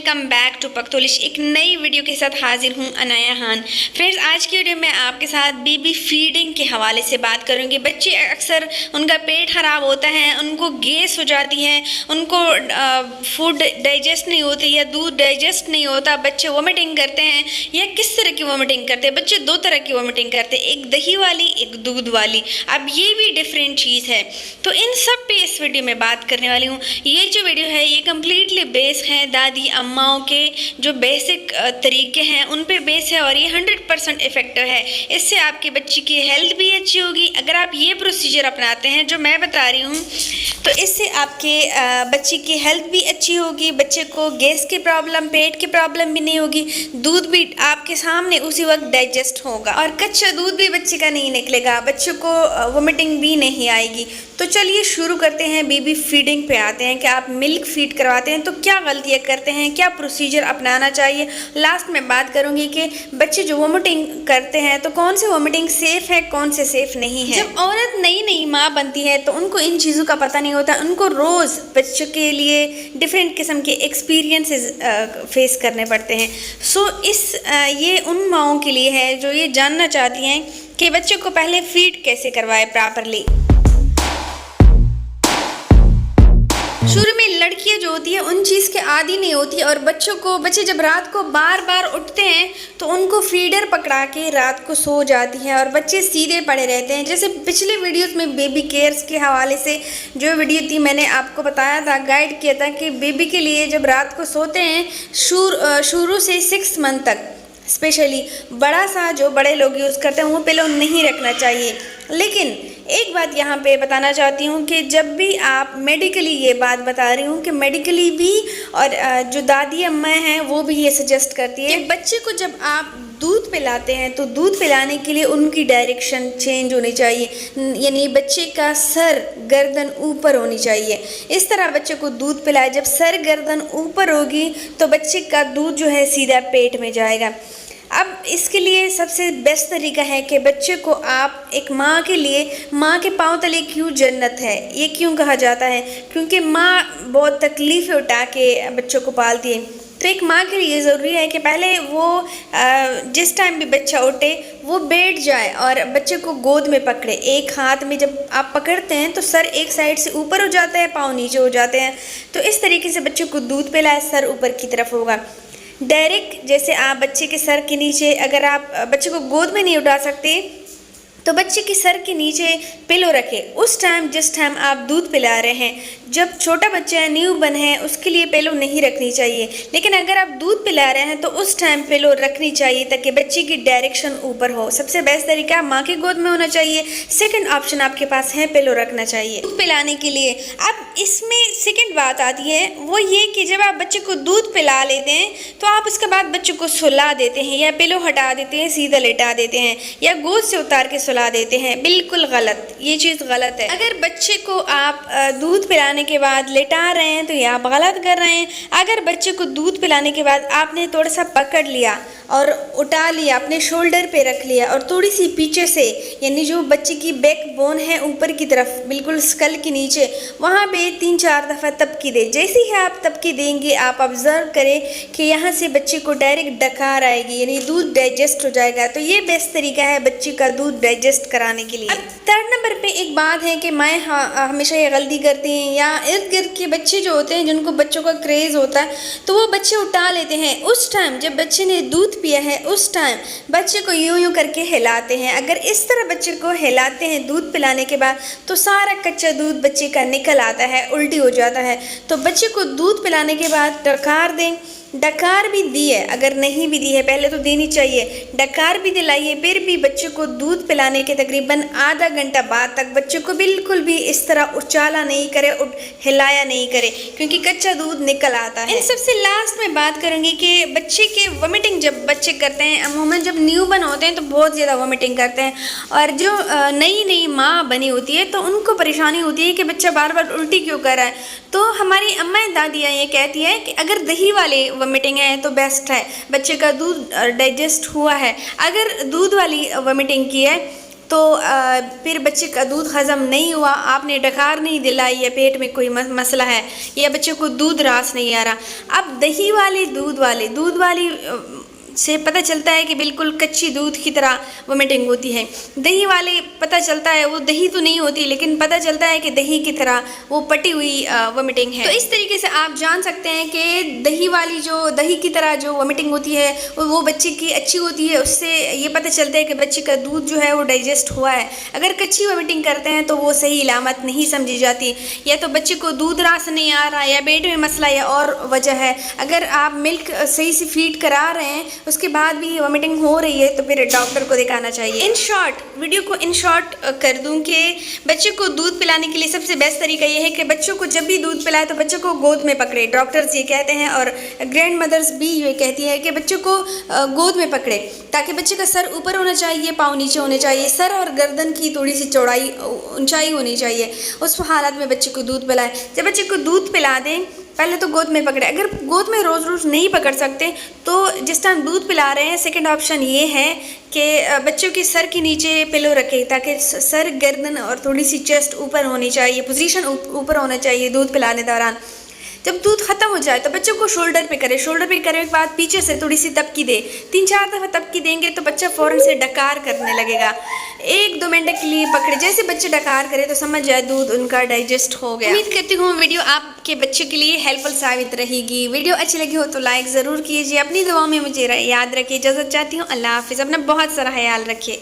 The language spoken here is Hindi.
Welcome back to पख्तौलिश। एक नई वीडियो के साथ हाजिर हूँ अनाया खान। फ्रेंड्स, आज की वीडियो में आपके साथ बेबी फीडिंग के हवाले से बात करूँगी। बच्चे अक्सर उनका पेट खराब होता है, उनको गैस हो जाती है, उनको फूड डाइजेस्ट नहीं होती या दूध डाइजेस्ट नहीं होता, बच्चे वोमिटिंग करते हैं। या किस तरह की वोमिटिंग करते हैं? बच्चे दो तरह की वोमिटिंग करते हैं, एक दही वाली, एक दूध वाली। अब ये भी डिफरेंट चीज़ है, तो इन सब पे इस वीडियो में बात करने वाली हूँ। ये जो वीडियो है ये कम्प्लीटली बेस है दादी अम्माओं के जो बेसिक तरीके हैं उन पे बेस है और ये 100% इफ़ेक्टिव है। इससे आपके बच्चे की हेल्थ भी अच्छी होगी। अगर आप ये प्रोसीजर अपनाते हैं जो मैं बता रही हूँ तो इससे आपके बच्चे की हेल्थ भी अच्छी होगी, बच्चे को गैस की प्रॉब्लम, पेट की प्रॉब्लम भी नहीं होगी, दूध भी आपके सामने उसी वक्त डाइजेस्ट होगा और कच्चा दूध भी बच्चे का नहीं निकलेगा, बच्चे को वोमिटिंग भी नहीं आएगी। तो चलिए शुरू करते हैं। बेबी फीडिंग पे आते हैं कि आप मिल्क फीड करवाते हैं तो क्या गलतियाँ करते हैं, क्या प्रोसीजर अपनाना चाहिए। लास्ट में बात करूंगी कि बच्चे जो वोमिटिंग करते हैं तो कौन सी वोमिटिंग सेफ़ है, कौन से सेफ़ नहीं है। जब औरत नई नई माँ बनती है तो उनको इन चीज़ों का पता नहीं होता, उनको रोज़ बच्चों के लिए डिफरेंट किस्म के एक्सपीरियंसेस फेस करने पड़ते हैं। ये उन माँओं के लिए है जो ये जानना चाहती हैं कि बच्चे को पहले फीड कैसे करवाए प्रॉपरली। शुरू में लड़कियां जो होती है उन चीज़ के आदी नहीं होती और बच्चे जब रात को बार बार उठते हैं तो उनको फीडर पकड़ा के रात को सो जाती है और बच्चे सीधे पड़े रहते हैं। जैसे पिछले वीडियोस में बेबी केयर्स के हवाले से जो वीडियो थी मैंने आपको बताया था, गाइड किया था कि बेबी के लिए जब रात को सोते हैं शुरू से 6 मंथ तक स्पेशली बड़ा सा जो बड़े लोग यूज़ करते हैं वो पिलो नहीं रखना चाहिए। लेकिन एक बात यहाँ पे बताना चाहती हूँ कि जब भी आप मेडिकली, ये बात बता रही हूँ कि मेडिकली भी और जो दादी अम्मा हैं वो भी ये सजेस्ट करती है कि बच्चे को जब आप दूध पिलाते हैं तो दूध पिलाने के लिए उनकी डायरेक्शन चेंज होनी चाहिए, यानी बच्चे का सर गर्दन ऊपर होनी चाहिए। इस तरह बच्चे को दूध पिलाए, जब सर गर्दन ऊपर होगी तो बच्चे का दूध जो है सीधा पेट में जाएगा। अब इसके लिए सबसे बेस्ट तरीका है कि बच्चे को आप एक माँ के लिए, माँ के पाँव तले क्यों जन्नत है, ये क्यों कहा जाता है? क्योंकि माँ बहुत तकलीफ़ें उठा के बच्चों को पालती है। तो एक माँ के लिए ज़रूरी है कि पहले वो जिस टाइम भी बच्चा उठे वो बैठ जाए और बच्चे को गोद में पकड़े। एक हाथ में जब आप पकड़ते हैं तो सर एक साइड से ऊपर हो जाता है, पाँव नीचे हो जाते हैं। तो इस तरीके से बच्चे को दूध पिलाए, सर ऊपर की तरफ होगा। डायरेक्ट जैसे आप बच्चे के सर के नीचे, अगर आप बच्चे को गोद में नहीं उठा सकते तो बच्चे के सर के नीचे पिलो रखें। उस टाइम जिस टाइम आप दूध पिला रहे हैं, जब छोटा बच्चा है, न्यू बर्न है, उसके लिए पिलो नहीं रखनी चाहिए। लेकिन अगर आप दूध पिला रहे हैं तो उस टाइम पिलो रखनी चाहिए ताकि बच्चे की डायरेक्शन ऊपर हो। सबसे बेस्ट तरीका माँ की गोद में होना चाहिए। सेकंड ऑप्शन आपके पास है पिलो रखना चाहिए दूध पिलाने के लिए। अब इसमें सेकंड बात आती है वो ये कि जब आप बच्चे को दूध पिला लेते हैं तो आप उसके बाद बच्चे को सुला देते हैं या पिलो हटा देते हैं, सीधा लेटा देते हैं या गोद से उतार के सुला देते हैं। बिल्कुल गलत, ये चीज़ गलत है। अगर बच्चे को आप दूध पिलाने के बाद लेटा रहे हैं तो ये आप गलत कर रहे हैं। अगर बच्चे को दूध पिलाने के बाद आपने थोड़ा सा पकड़ लिया और उठा लिया, अपने शोल्डर पे रख लिया और थोड़ी सी पीछे से, यानी जो बच्चे की बैक बोन है ऊपर की तरफ, बिल्कुल स्कल के नीचे, वहाँ पे 3-4 दफ़ा तबकी दे। जैसे ही आप तबकी देंगे आप ऑब्ज़र्व करें कि यहाँ से बच्चे को डायरेक्ट डकार आएगी, यानी दूध डाइजेस्ट हो जाएगा। तो ये बेस्ट तरीका है बच्चे का दूध डाइजेस्ट कराने के लिए। अब 3rd नंबर पे एक बात है कि मैं हमेशा ये गलती करती हैं या इर्द गिर्द के बच्चे जो होते हैं जिनको बच्चों का क्रेज़ होता है तो वो बच्चे उठा लेते हैं। उस टाइम जब बच्चे ने दूध पिया है उस टाइम बच्चे को यूं यूं करके हिलाते हैं। अगर इस तरह बच्चे को हिलाते हैं दूध पिलाने के बाद तो सारा कच्चा दूध बच्चे का निकल आता है, उल्टी हो जाता है। तो बच्चे को दूध पिलाने के बाद डकार दें। डकार भी दी है, अगर नहीं भी दी है पहले तो देनी चाहिए, डकार भी दिलाइए। फिर भी बच्चे को दूध पिलाने के तकरीबन आधा घंटा बाद तक बच्चे को बिल्कुल भी इस तरह उछाला नहीं करे, हिलाया नहीं करे, क्योंकि कच्चा दूध निकल आता है। इन सबसे लास्ट में बात करूँगी कि बच्चे के वोमिटिंग जब बच्चे करते हैं, अमूमन जब न्यू बर्न होते हैं तो बहुत ज़्यादा वोमिटिंग करते हैं और जो नई नई माँ बनी होती है तो उनको परेशानी होती है कि बच्चा बार बार उल्टी क्यों कर रहा है। तो हमारी अम्मा दादियाँ ये कहती हैं कि अगर दही वाले वोमिटिंग है तो बेस्ट है, बच्चे का दूध डाइजेस्ट हुआ है। अगर दूध वाली वोमिटिंग की है तो फिर बच्चे का दूध हज़म नहीं हुआ, आपने डकार नहीं दिलाई या पेट में कोई मसला है या बच्चे को दूध रास नहीं आ रहा। अब दही वाले दूध वाली से पता चलता है कि बिल्कुल कच्ची दूध की तरह वोमिटिंग होती है। दही वाले पता चलता है वो दही तो नहीं होती, लेकिन पता चलता है कि दही की तरह वो पटी हुई वोमिटिंग है। तो इस तरीके से आप जान सकते हैं कि दही वाली जो दही की तरह जो वोमिटिंग होती है वो बच्चे की अच्छी होती है। उससे ये पता चलता है कि बच्चे का दूध जो है वो डाइजेस्ट हुआ है। अगर कच्ची वोमिटिंग करते हैं तो वो सही इलामत नहीं समझी जाती, या तो बच्चे को दूध रास नहीं आ रहा या पेट में मसला या और वजह है। अगर आप मिल्क सही से फीड करा रहे हैं उसके बाद भी वोमिटिंग हो रही है तो फिर डॉक्टर को दिखाना चाहिए। इन शॉर्ट, वीडियो को इन शॉर्ट कर दूं कि बच्चे को दूध पिलाने के लिए सबसे बेस्ट तरीका ये है कि बच्चों को जब भी दूध पिलाए तो बच्चों को गोद में पकड़े। डॉक्टर्स ये कहते हैं और ग्रैंड मदर्स भी ये कहती है कि बच्चों को गोद में पकड़े, ताकि बच्चे का सर ऊपर होना चाहिए, पाँव नीचे होने चाहिए, सर और गर्दन की थोड़ी सी चौड़ाई ऊंचाई होनी चाहिए। उस हालत में बच्चे को दूध पिलाएं। जब बच्चे को दूध पिला दें पहले तो गोद में पकड़े। अगर गोद में रोज़ रोज़ नहीं पकड़ सकते तो जिस टाइम दूध पिला रहे हैं सेकंड ऑप्शन ये है कि बच्चों के सर के नीचे पिलो रखें, ताकि सर गर्दन और थोड़ी सी चेस्ट ऊपर होनी चाहिए, पोजीशन ऊपर होना चाहिए दूध पिलाने दौरान। जब दूध ख़त्म हो जाए तो बच्चों को शोल्डर पे करें। शोल्डर पे करने के बाद पीछे से थोड़ी सी तबकी दे। 3-4 दफ़ा तबकी देंगे तो बच्चा फ़ौरन से डकार करने लगेगा। 1-2 मिनट के लिए पकड़े, जैसे बच्चे डकार करे तो समझ जाए दूध उनका डाइजेस्ट हो गया। उम्मीद करती हूँ वीडियो आपके बच्चे के लिए हेल्पफुल साबित रहेगी। वीडियो अच्छी लगी हो तो लाइक ज़रूर कीजिए। अपनी दुआओं में मुझे याद रखिए। इजाज़त चाहती हूँ। अल्लाह हाफिज़। अपना बहुत सारा ख्याल रखिए।